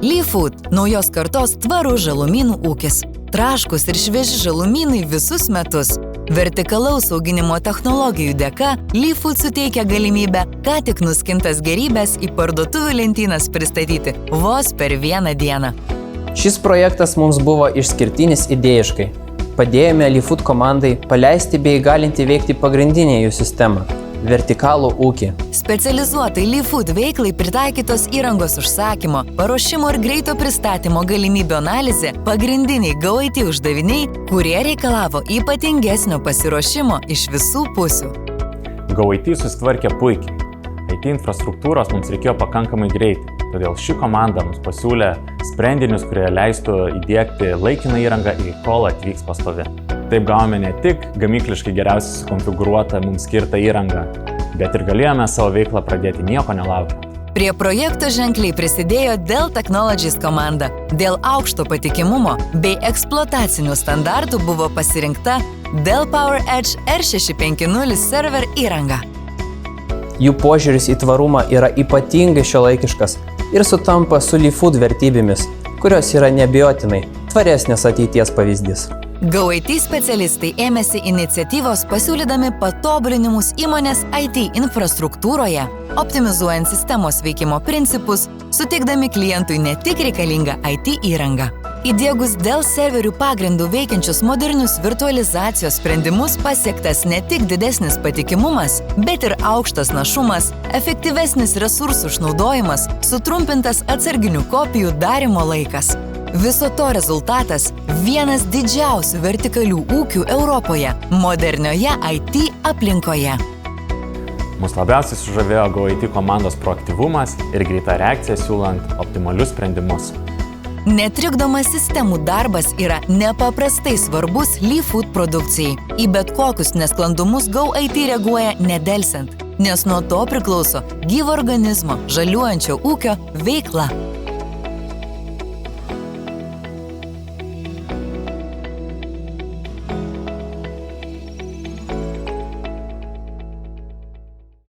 LeeFood – naujos kartos tvarus žalumynų ūkis. Traškus ir švieži žalumynai visus metus. Vertikalaus auginimo technologijų dėka LeeFood suteikia galimybę ką tik nuskintas gerybės į parduotuvių lentynas pristatyti vos per vieną dieną. Šis projektas mums buvo išskirtinis idėjiškai. Padėjome LeeFood komandai paleisti bei įgalinti veikti pagrindinę jų sistemą – vertikalų ūkį. Specializuotai LeeFood veiklai pritaikytos įrangos užsakymo, paruošimo ir greito pristatymo galimybių analizė pagrindiniai GoIT uždaviniai, kurie reikalavo ypatingesnio pasiruošimo iš visų pusių. GoIT susitvarkė puikiai. IT infrastruktūros mums reikėjo pakankamai greitai. Todėl ši komanda mums pasiūlė sprendinius, kurie leistų įdiegti laikiną įrangą, kol atvyks pastovi. Taip gavome ne tik gamykliškai geriausiai sukonfigūruotą mums skirtą įrangą, bet ir galėjome savo veiklą pradėti nieko nelaukiant. Prie projekto ženkliai prisidėjo Dell Technologies komanda. Dėl aukšto patikimumo bei eksploatacinių standartų buvo pasirinkta Dell PowerEdge R650 server įranga. Jų požiūris į tvarumą yra ypatingai šiuolaikiškas ir sutampa su LeeFood vertybėmis, kurios yra neabejotinai tvaresnės ateities pavyzdys. GoIT specialistai ėmėsi iniciatyvos pasiūlydami patobulinimus įmonės IT infrastruktūroje, optimizuojant sistemos veikimo principus, suteikdami klientui ne tik reikalingą IT įrangą. Įdiegus Dell serverių pagrindų veikiančius modernius virtualizacijos sprendimus pasiektas ne tik didesnis patikimumas, bet ir aukštas našumas, efektyvesnis resursų išnaudojimas, sutrumpintas atsarginių kopijų darymo laikas. Viso to rezultatas – vienas didžiausių vertikalių ūkių Europoje, modernioje IT aplinkoje. Mus labiausiai sužavėjo GoIT komandos proaktyvumas ir greita reakcija siūlant optimalius sprendimus. Netrikdomas sistemų darbas yra nepaprastai svarbus LeeFood produkcijai. Į bet kokius nesklandumus GoIT reaguoja nedelsiant, nes nuo to priklauso gyvo organizmo, žaliuojančio ūkio veikla.